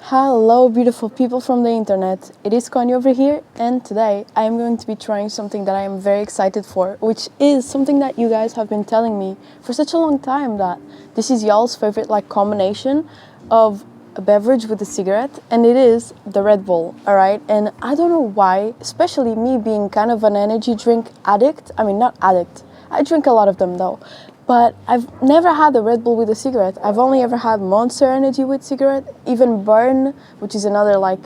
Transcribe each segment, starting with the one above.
Hello, beautiful people from the internet. It is Connie over here, and today I am going to be trying something that I am very excited for, which is something that you guys have been telling me for such a long time that this is y'all's favorite combination of a beverage with a cigarette, and it is the Red Bull, alright? And I don't know why, especially me being kind of an energy drink addict. I mean, not addict. I drink a lot of them though. But I've never had a Red Bull with a cigarette. I've only ever had Monster Energy with cigarette. Even Burn, which is another I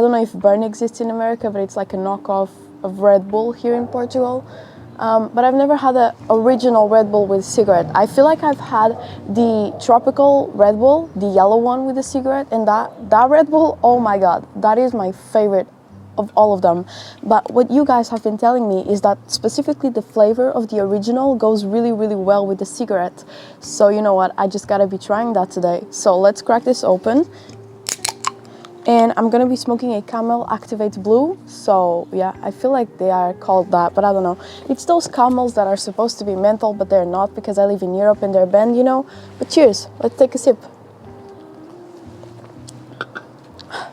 don't know if Burn exists in America, but it's like a knockoff of Red Bull here in Portugal. But I've never had an original Red Bull with cigarette. I feel like I've had the tropical Red Bull, the yellow one with a cigarette, and that Red Bull, oh my god, that is my favorite of all of them. But what you guys have been telling me is that specifically the flavor of the original goes really, really well with the cigarette. So you know what, I just gotta be trying that today. So let's crack this open. And I'm gonna be smoking a Camel Activate Blue. So yeah, I feel like they are called that, but I don't know. It's those camels that are supposed to be menthol, but they're not because I live in Europe and they're banned, you know. But cheers, let's take a sip.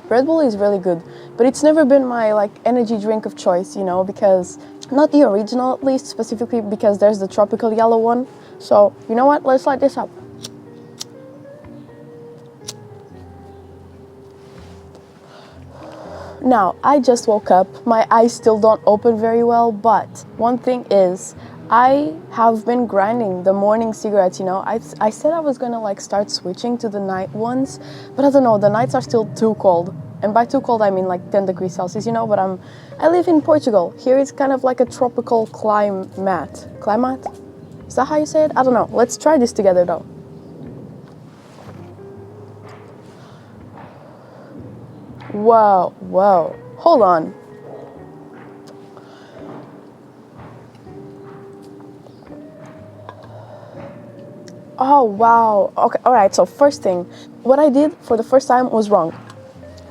Red Bull is really good, but it's never been my energy drink of choice, you know, because not the original at least, specifically because there's the tropical yellow one. So you know what, let's light this up. Now, I just woke up, my eyes still don't open very well, but one thing is, I have been grinding the morning cigarettes, you know. I said I was gonna start switching to the night ones, but I don't know, the nights are still too cold. And by too cold, I mean 10 degrees Celsius, you know, but I live in Portugal. Here it's kind of like a tropical climate. Climate? Is that how you say it? I don't know. Let's try this together though. Whoa, whoa, hold on. Oh, wow. Okay, all right, so first thing, what I did for the first time was wrong.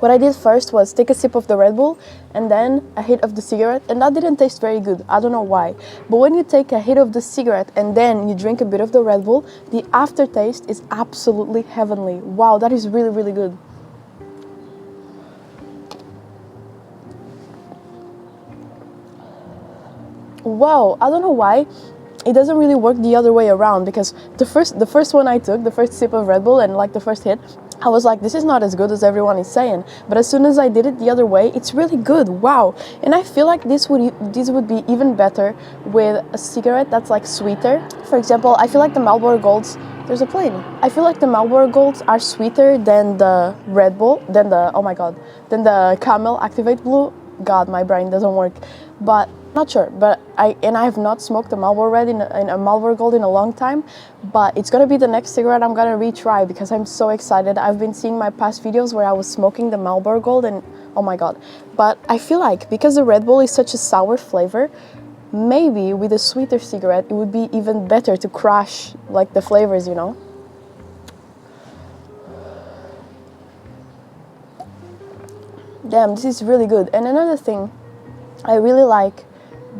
What I did first was take a sip of the Red Bull and then a hit of the cigarette, and that didn't taste very good. I don't know why. But when you take a hit of the cigarette and then you drink a bit of the Red Bull, the aftertaste is absolutely heavenly. Wow, that is really, really good. Wow, I don't know why it doesn't really work the other way around, because the first one I took, the first sip of Red Bull and the first hit, I was like, this is not as good as everyone is saying. But as soon as I did it the other way, it's really good. Wow. And I feel like this would be even better with a cigarette that's sweeter. For example, I feel like the Marlboro Golds, there's a plane. I feel like the Marlboro Golds are sweeter than the Red Bull, than the Camel Activate Blue. God, my brain doesn't work. But not sure, but I have not smoked a Marlboro Red in a Marlboro Gold in a long time, but it's gonna be the next cigarette I'm gonna retry because I'm so excited. I've been seeing my past videos where I was smoking the Marlboro Gold and oh my god. But I feel like because the Red Bull is such a sour flavor, maybe with a sweeter cigarette it would be even better to crush the flavors, you know? Damn, this is really good. And another thing I really like,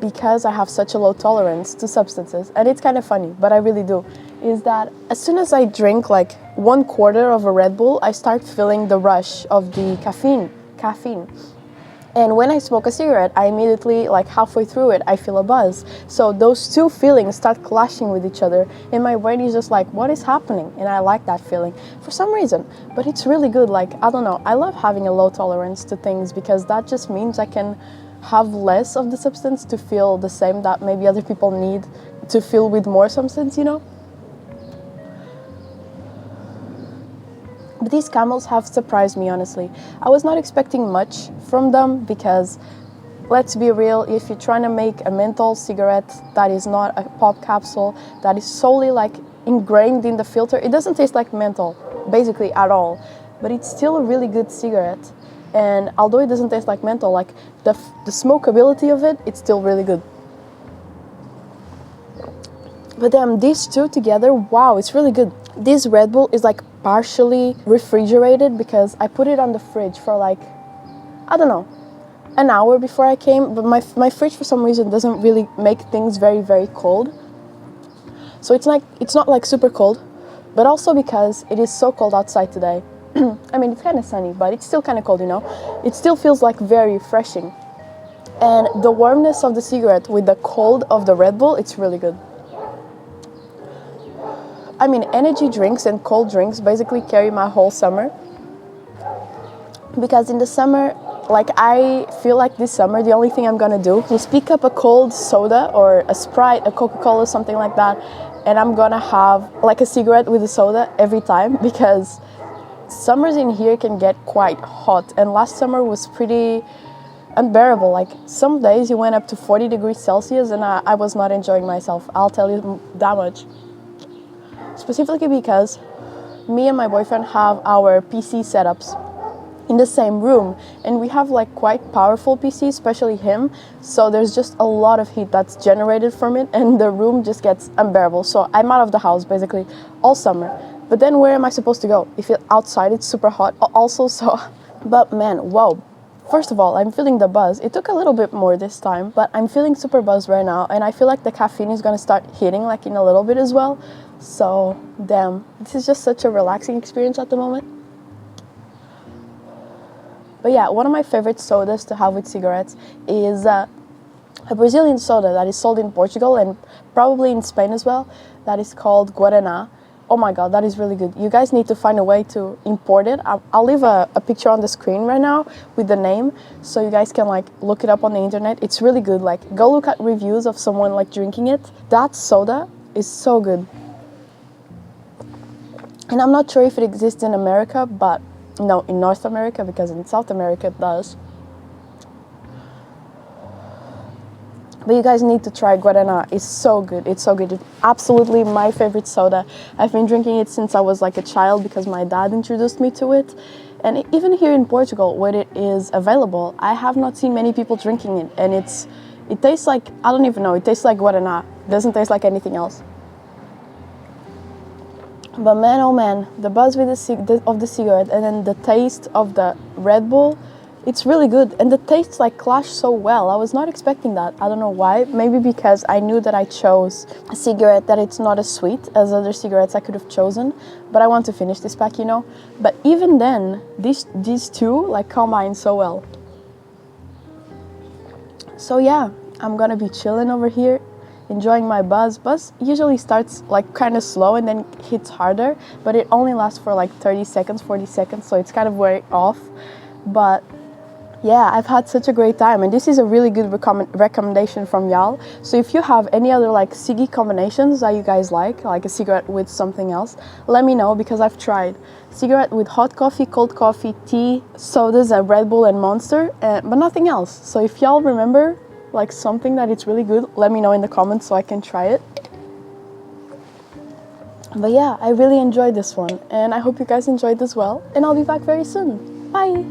because I have such a low tolerance to substances, and it's kind of funny, but I really do, is that as soon as I drink 1/4 of a Red Bull, I start feeling the rush of the caffeine. And when I smoke a cigarette, I immediately, halfway through it, I feel a buzz. So those two feelings start clashing with each other, and my brain is just like, what is happening? And I like that feeling for some reason. But it's really good. I don't know, I love having a low tolerance to things because that just means I can have less of the substance to feel the same that maybe other people need to feel with more substance, you know? But these camels have surprised me, honestly. I was not expecting much from them because, let's be real, if you're trying to make a menthol cigarette that is not a pop capsule, that is solely ingrained in the filter, it doesn't taste like menthol, basically at all. But it's still a really good cigarette. And although it doesn't taste like menthol, the smokability of it, it's still really good. But these two together, wow, it's really good. This Red Bull is partially refrigerated because I put it on the fridge for I don't know, an hour before I came, but my fridge for some reason doesn't really make things very, very cold. So it's not super cold, but also because it is so cold outside today. I mean, it's kind of sunny, but it's still kind of cold, you know? It still feels like very refreshing. And the warmness of the cigarette with the cold of the Red Bull, it's really good. I mean, energy drinks and cold drinks basically carry my whole summer. Because in the summer, like, I feel like this summer, the only thing I'm gonna do is pick up a cold soda or a Sprite, a Coca-Cola, something like that, and I'm gonna have like a cigarette with a soda every time, because summers in here can get quite hot, and last summer was pretty unbearable. Like, some days you went up to 40 degrees Celsius and I was not enjoying myself, I'll tell you that much. Specifically because me and my boyfriend have our PC setups in the same room, and we have like quite powerful PCs, especially him, so there's just a lot of heat that's generated from it, and the room just gets unbearable. So I'm out of the house basically all summer. But then where am I supposed to go if outside it's super hot also? So but man, wow, first of all, I'm feeling the buzz. It took a little bit more this time, but I'm feeling super buzzed right now, and I feel like the caffeine is gonna start hitting like in a little bit as well. So damn, this is just such a relaxing experience at the moment. But yeah, one of my favorite sodas to have with cigarettes is a Brazilian soda that is sold in Portugal and probably in Spain as well. That is called Guaraná. Oh my god, that is really good. You guys need to find a way to import it. I'll leave a picture on the screen right now with the name, so you guys can like look it up on the internet. It's really good. Like, go look at reviews of someone like drinking it. That soda is so good. And I'm not sure if it exists in America, but no, in North America, because in South America it does. But you guys need to try Guaraná. It's so good. It's so good. It's absolutely my favorite soda. I've been drinking it since I was like a child because my dad introduced me to it. And even here in Portugal, where it is available, I have not seen many people drinking it. And it tastes like, I don't even know, it tastes like Guaraná. It doesn't taste like anything else. But man, oh man, the buzz with of the cigarette and then the taste of the Red Bull, it's really good. And the tastes like clash so well. I was not expecting that. I don't know why. Maybe because I knew that I chose a cigarette that it's not as sweet as other cigarettes I could have chosen. But I want to finish this pack, you know. But even then, these two like combine so well. So yeah, I'm gonna be chilling over here, enjoying my buzz. Buzz usually starts like kind of slow and then hits harder, but it only lasts for like 30 seconds, 40 seconds, so it's kind of wearing off. But yeah, I've had such a great time, and this is a really good recommendation from y'all. So if you have any other like ciggy combinations that you guys like a cigarette with something else, let me know, because I've tried cigarette with hot coffee, cold coffee, tea, sodas, and Red Bull and Monster, but nothing else. So if y'all remember like something that it's really good, let me know in the comments so I can try it. But yeah, I really enjoyed this one, and I hope you guys enjoyed as well, and I'll be back very soon. Bye!